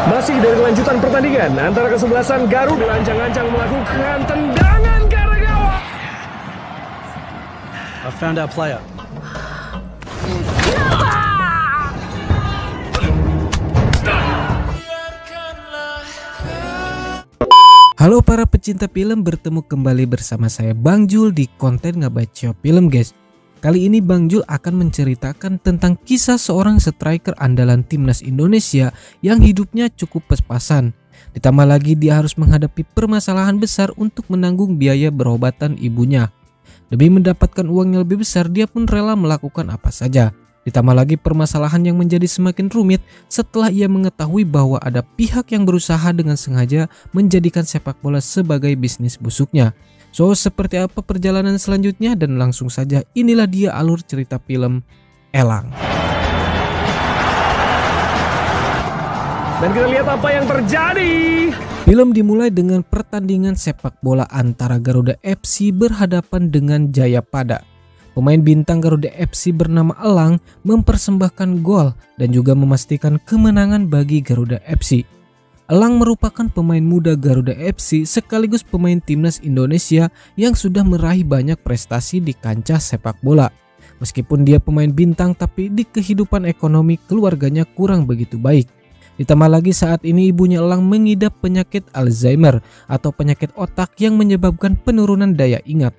Masih dari kelanjutan pertandingan antara kesebelasan Garuda ancang-ancang melakukan tendangan ke arah gawang. I found our player. Halo para pecinta film, bertemu kembali bersama saya Bang Jul di konten Ngebaca Film guys. Kali ini Bang Jul akan menceritakan tentang kisah seorang striker andalan timnas Indonesia yang hidupnya cukup pas-pasan. Ditambah lagi dia harus menghadapi permasalahan besar untuk menanggung biaya berobatan ibunya. Demi mendapatkan uang yang lebih besar, dia pun rela melakukan apa saja. Ditambah lagi permasalahan yang menjadi semakin rumit setelah ia mengetahui bahwa ada pihak yang berusaha dengan sengaja menjadikan sepak bola sebagai bisnis busuknya. So, seperti apa perjalanan selanjutnya? Dan langsung saja inilah dia alur cerita film Elang. Dan kita lihat apa yang terjadi. Film dimulai dengan pertandingan sepak bola antara Garuda FC berhadapan dengan Jayapada. Pemain bintang Garuda FC bernama Elang mempersembahkan gol dan juga memastikan kemenangan bagi Garuda FC. Elang merupakan pemain muda Garuda FC sekaligus pemain timnas Indonesia yang sudah meraih banyak prestasi di kancah sepak bola. Meskipun dia pemain bintang, tapi di kehidupan ekonomi keluarganya kurang begitu baik. Ditambah lagi saat ini ibunya Elang mengidap penyakit Alzheimer atau penyakit otak yang menyebabkan penurunan daya ingat.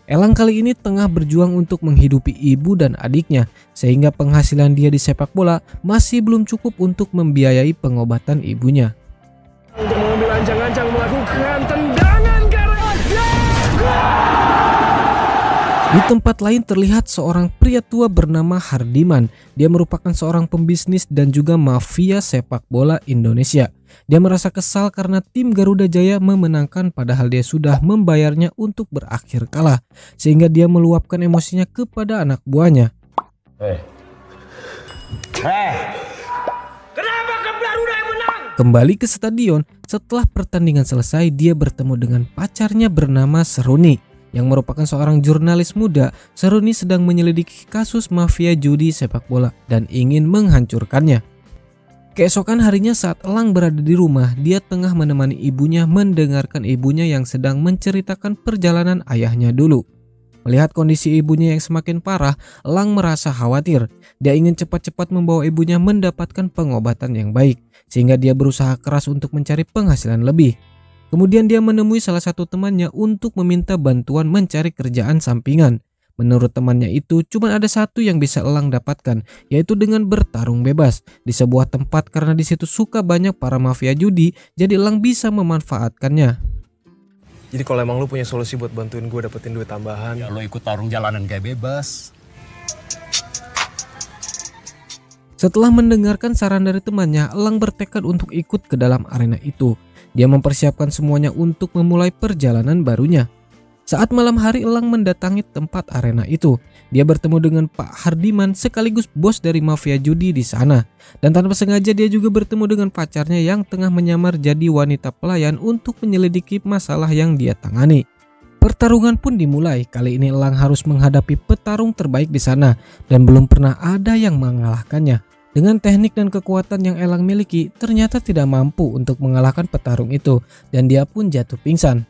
Elang kali ini tengah berjuang untuk menghidupi ibu dan adiknya, sehingga penghasilan dia di sepak bola masih belum cukup untuk membiayai pengobatan ibunya. Untuk mengambil ancang-ancang melakukan tendangan ke arah gawang. Di tempat lain terlihat seorang pria tua bernama Hardiman. Dia merupakan seorang pembisnis dan juga mafia sepak bola Indonesia. Dia merasa kesal karena tim Garuda Jaya memenangkan padahal dia sudah membayarnya untuk berakhir kalah. Sehingga dia meluapkan emosinya kepada anak buahnya. Kenapa klub Garuda yang menang? Kembali ke stadion, setelah pertandingan selesai dia bertemu dengan pacarnya bernama Seruni, yang merupakan seorang jurnalis muda. Seruni sedang menyelidiki kasus mafia judi sepak bola dan ingin menghancurkannya. Keesokan harinya saat Elang berada di rumah, dia tengah menemani ibunya mendengarkan ibunya yang sedang menceritakan perjalanan ayahnya dulu. Melihat kondisi ibunya yang semakin parah, Elang merasa khawatir. Dia ingin cepat-cepat membawa ibunya mendapatkan pengobatan yang baik, sehingga dia berusaha keras untuk mencari penghasilan lebih. Kemudian dia menemui salah satu temannya untuk meminta bantuan mencari kerjaan sampingan. Menurut temannya itu cuma ada satu yang bisa Elang dapatkan, yaitu dengan bertarung bebas di sebuah tempat karena di situ suka banyak para mafia judi, jadi Elang bisa memanfaatkannya. Jadi kalau emang lu punya solusi buat bantuin gue dapetin duit tambahan, Ya lo ikut tarung jalanan kayak bebas. Setelah mendengarkan saran dari temannya, Elang bertekad untuk ikut ke dalam arena itu. Dia mempersiapkan semuanya untuk memulai perjalanan barunya. Saat malam hari, Elang mendatangi tempat arena itu. Dia bertemu dengan Pak Hardiman sekaligus bos dari mafia judi di sana. Dan tanpa sengaja dia juga bertemu dengan pacarnya yang tengah menyamar jadi wanita pelayan untuk menyelidiki masalah yang dia tangani. Pertarungan pun dimulai. Kali ini Elang harus menghadapi petarung terbaik di sana dan belum pernah ada yang mengalahkannya. Dengan teknik dan kekuatan yang Elang miliki, ternyata tidak mampu untuk mengalahkan petarung itu dan dia pun jatuh pingsan.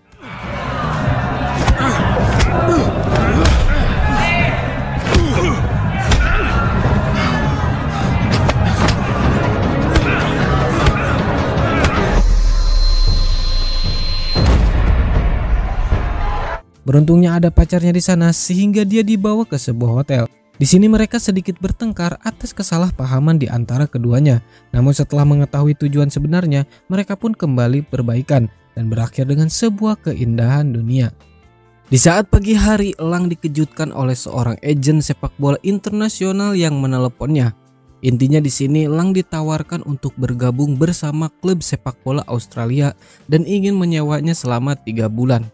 Beruntungnya ada pacarnya di sana sehingga dia dibawa ke sebuah hotel. Di sini mereka sedikit bertengkar atas kesalahpahaman di antara keduanya. Namun setelah mengetahui tujuan sebenarnya, mereka pun kembali berbaikan dan berakhir dengan sebuah keindahan dunia. Di saat pagi hari, Elang dikejutkan oleh seorang agen sepak bola internasional yang meneleponnya. Intinya di sini Elang ditawarkan untuk bergabung bersama klub sepak bola Australia dan ingin menyewanya selama 3 bulan.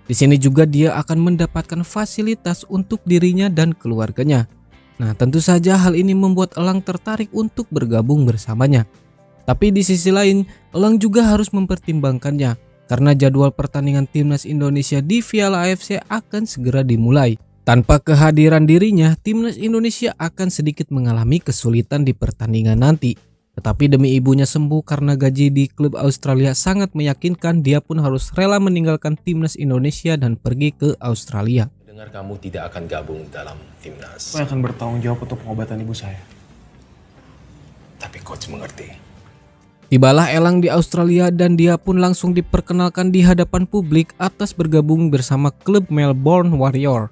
Di sini juga dia akan mendapatkan fasilitas untuk dirinya dan keluarganya. Nah, tentu saja hal ini membuat Elang tertarik untuk bergabung bersamanya. Tapi di sisi lain, Elang juga harus mempertimbangkannya karena jadwal pertandingan timnas Indonesia di Piala AFC akan segera dimulai. Tanpa kehadiran dirinya, timnas Indonesia akan sedikit mengalami kesulitan di pertandingan nanti. Tetapi demi ibunya sembuh karena gaji di klub Australia sangat meyakinkan, dia pun harus rela meninggalkan timnas Indonesia dan pergi ke Australia. Dengar kamu tidak akan gabung dalam timnas. Saya akan bertanggung jawab untuk pengobatan ibu saya. Tapi coach mengerti. Tibalah Elang di Australia dan dia pun langsung diperkenalkan di hadapan publik atas bergabung bersama klub Melbourne Warrior.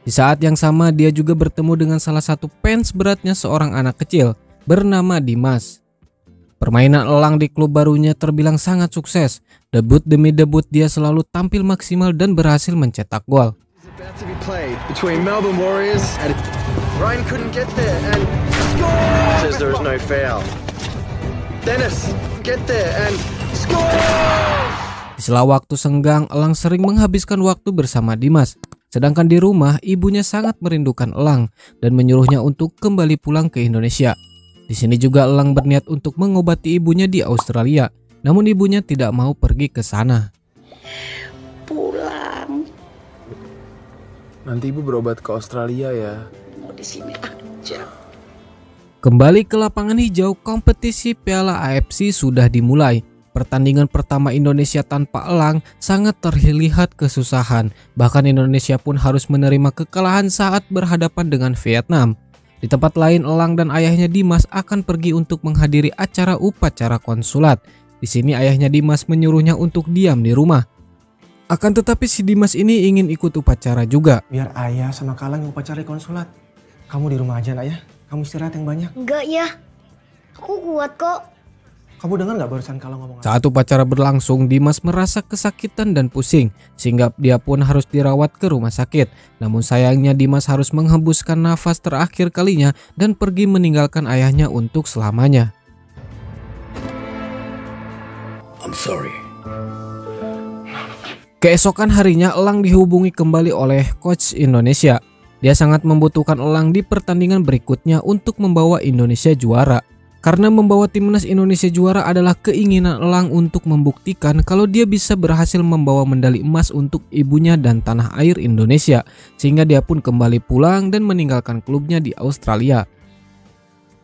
Di saat yang sama dia juga bertemu dengan salah satu fans beratnya seorang anak kecil bernama Dimas. Permainan Elang di klub barunya terbilang sangat sukses. Debut demi debut dia selalu tampil maksimal dan berhasil mencetak gol. About to be played between Melbourne Warriors and Ryan couldn't get there and score! Says there is no foul. Dennis get there and score! Di sela waktu senggang, Elang sering menghabiskan waktu bersama Dimas. Sedangkan di rumah, ibunya sangat merindukan Elang dan menyuruhnya untuk kembali pulang ke Indonesia. Di sini juga Elang berniat untuk mengobati ibunya di Australia, namun ibunya tidak mau pergi ke sana. Pulang, Nanti ibu berobat ke Australia ya. mau di sini aja. Kembali ke lapangan hijau, kompetisi Piala AFC sudah dimulai. Pertandingan pertama Indonesia tanpa Elang sangat terlihat kesusahan. Bahkan Indonesia pun harus menerima kekalahan saat berhadapan dengan Vietnam. Di tempat lain, Elang dan ayahnya Dimas akan pergi untuk menghadiri acara upacara konsulat. Di sini ayahnya Dimas menyuruhnya untuk diam di rumah. Akan tetapi si Dimas ini ingin ikut upacara juga. Biar ayah sama Kalang yang upacara konsulat. Kamu di rumah aja nak ya. Kamu istirahat yang banyak. Enggak ya, aku kuat kok. Kamu dengar nggak barusan Kalang ngomong apa? Saat upacara berlangsung, Dimas merasa kesakitan dan pusing, sehingga dia pun harus dirawat ke rumah sakit. Namun sayangnya Dimas harus menghembuskan nafas terakhir kalinya dan pergi meninggalkan ayahnya untuk selamanya. I'm sorry. Keesokan harinya, Elang dihubungi kembali oleh coach Indonesia. Dia sangat membutuhkan Elang di pertandingan berikutnya untuk membawa Indonesia juara. Karena membawa timnas Indonesia juara adalah keinginan Elang untuk membuktikan kalau dia bisa berhasil membawa medali emas untuk ibunya dan tanah air Indonesia. Sehingga dia pun kembali pulang dan meninggalkan klubnya di Australia.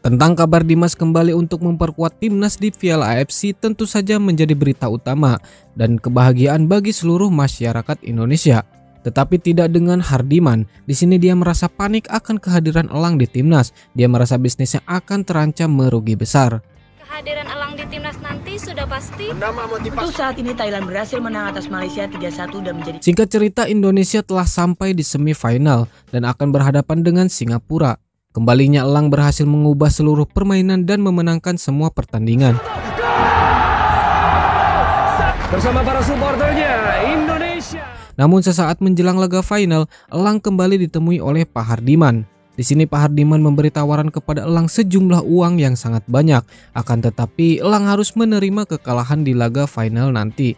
Tentang kabar Dimas kembali untuk memperkuat timnas di Piala AFC tentu saja menjadi berita utama dan kebahagiaan bagi seluruh masyarakat Indonesia. Tetapi tidak dengan Hardiman. Di sini dia merasa panik akan kehadiran Elang di timnas. Dia merasa bisnisnya akan terancam merugi besar. Kehadiran Elang di timnas nanti sudah pasti. Untuk saat ini Thailand berhasil menang atas Malaysia 3-1 dan menjadi Singkat cerita, Indonesia telah sampai di semifinal dan akan berhadapan dengan Singapura. Kembalinya Elang berhasil mengubah seluruh permainan dan memenangkan semua pertandingan. Bersama para supporternya, Indonesia. Namun sesaat menjelang laga final, Elang kembali ditemui oleh Pak Hardiman. Di sini Pak Hardiman memberi tawaran kepada Elang sejumlah uang yang sangat banyak. Akan tetapi Elang harus menerima kekalahan di laga final nanti.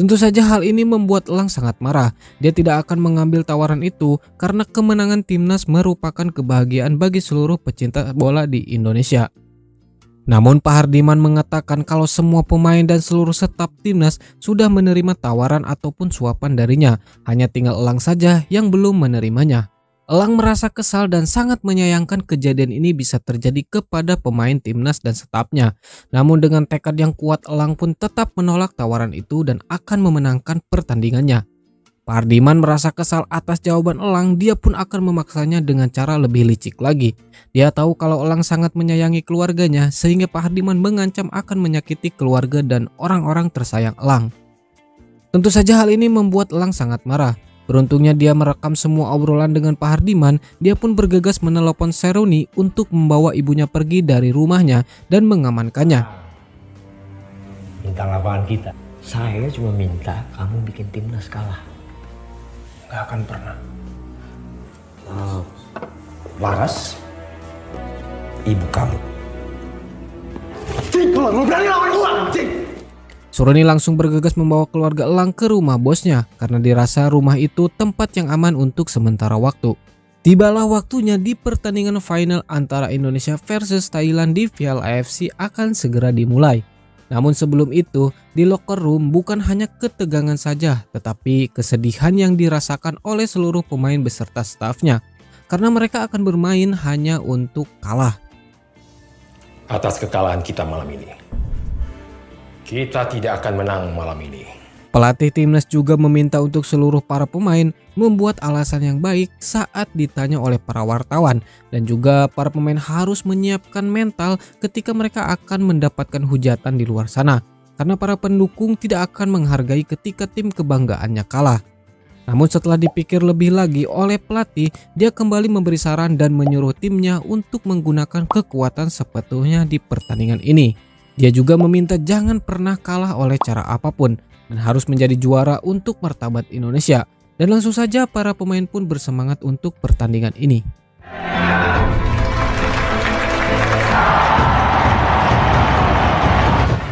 Tentu saja hal ini membuat Elang sangat marah. Dia tidak akan mengambil tawaran itu karena kemenangan timnas merupakan kebahagiaan bagi seluruh pecinta bola di Indonesia. Namun Pak Hardiman mengatakan kalau semua pemain dan seluruh staf timnas sudah menerima tawaran ataupun suapan darinya. Hanya tinggal Elang saja yang belum menerimanya. Elang merasa kesal dan sangat menyayangkan kejadian ini bisa terjadi kepada pemain timnas dan stafnya. Namun dengan tekad yang kuat, Elang pun tetap menolak tawaran itu dan akan memenangkan pertandingannya. Pak Hardiman merasa kesal atas jawaban Elang. Dia pun akan memaksanya dengan cara lebih licik lagi. Dia tahu kalau Elang sangat menyayangi keluarganya, sehingga Pak Hardiman mengancam akan menyakiti keluarga dan orang-orang tersayang Elang. Tentu saja hal ini membuat Elang sangat marah. Beruntungnya dia merekam semua obrolan dengan Pak Hardiman. Dia pun bergegas menelepon Seruni untuk membawa ibunya pergi dari rumahnya dan mengamankannya. Tentang lapangan kita, saya cuma minta kamu bikin timnas kalah. Gak akan pernah. Waras, ibu kamu. Suroni langsung bergegas membawa keluarga Elang ke rumah bosnya karena dirasa rumah itu tempat yang aman untuk sementara waktu. Tibalah waktunya di pertandingan final antara Indonesia versus Thailand di Piala AFC akan segera dimulai. Namun sebelum itu, di locker room bukan hanya ketegangan saja, tetapi kesedihan yang dirasakan oleh seluruh pemain beserta stafnya. Karena mereka akan bermain hanya untuk kalah. atas kekalahan kita malam ini. Kita tidak akan menang malam ini. Pelatih timnas juga meminta untuk seluruh para pemain membuat alasan yang baik saat ditanya oleh para wartawan, dan juga para pemain harus menyiapkan mental ketika mereka akan mendapatkan hujatan di luar sana, karena para pendukung tidak akan menghargai ketika tim kebanggaannya kalah. Namun setelah dipikir lebih lagi oleh pelatih, dia kembali memberi saran dan menyuruh timnya untuk menggunakan kekuatan sepenuhnya di pertandingan ini. Dia juga meminta jangan pernah kalah oleh cara apapun dan harus menjadi juara untuk martabat Indonesia. Dan langsung saja para pemain pun bersemangat untuk pertandingan ini.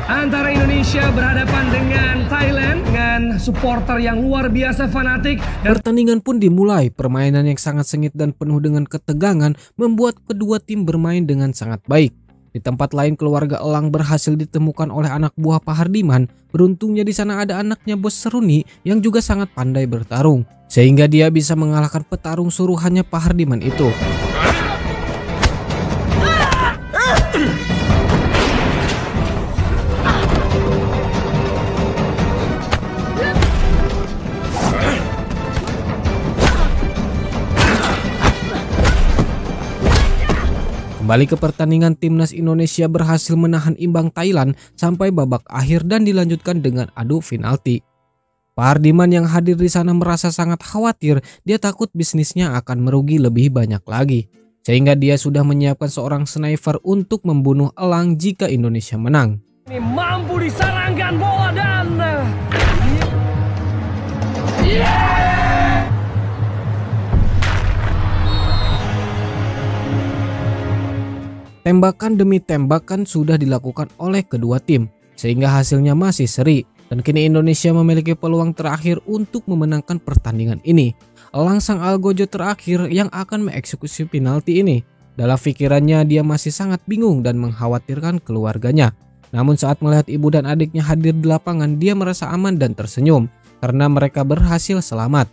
Antara Indonesia berhadapan dengan Thailand dengan supporter yang luar biasa fanatik. Pertandingan pun dimulai. Permainan yang sangat sengit dan penuh dengan ketegangan membuat kedua tim bermain dengan sangat baik. Di tempat lain, keluarga Elang berhasil ditemukan oleh anak buah Pak Hardiman. Beruntungnya di sana ada anaknya Bos Seruni yang juga sangat pandai bertarung, sehingga dia bisa mengalahkan petarung suruhannya Pak Hardiman itu. Kembali ke pertandingan, timnas Indonesia berhasil menahan imbang Thailand sampai babak akhir dan dilanjutkan dengan adu penalti. Pak Hardiman yang hadir di sana merasa sangat khawatir, dia takut bisnisnya akan merugi lebih banyak lagi. Sehingga dia sudah menyiapkan seorang sniper untuk membunuh Elang jika Indonesia menang. Ini mampu disarankan bola dan tembakan demi tembakan sudah dilakukan oleh kedua tim, sehingga hasilnya masih seri. Dan kini Indonesia memiliki peluang terakhir untuk memenangkan pertandingan ini. Elang sang algojo terakhir yang akan mengeksekusi penalti ini. Dalam pikirannya dia masih sangat bingung dan mengkhawatirkan keluarganya. Namun saat melihat ibu dan adiknya hadir di lapangan, dia merasa aman dan tersenyum karena mereka berhasil selamat.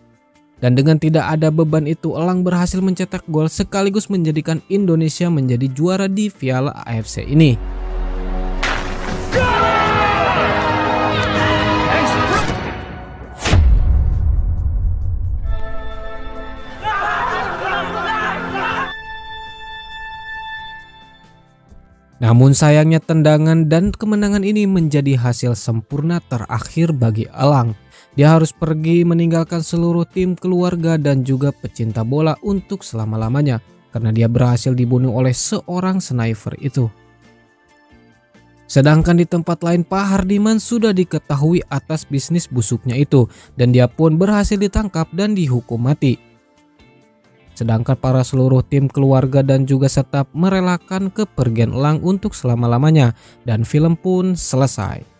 Dan dengan tidak ada beban itu, Elang berhasil mencetak gol sekaligus menjadikan Indonesia menjadi juara di Piala AFC ini. Namun sayangnya tendangan dan kemenangan ini menjadi hasil sempurna terakhir bagi Elang. Dia harus pergi meninggalkan seluruh tim, keluarga, dan juga pecinta bola untuk selama-lamanya karena dia berhasil dibunuh oleh seorang sniper itu. Sedangkan di tempat lain, Pak Hardiman sudah diketahui atas bisnis busuknya itu dan dia pun berhasil ditangkap dan dihukum mati. Sedangkan para seluruh tim, keluarga, dan juga staf merelakan kepergian Elang untuk selama-lamanya dan film pun selesai.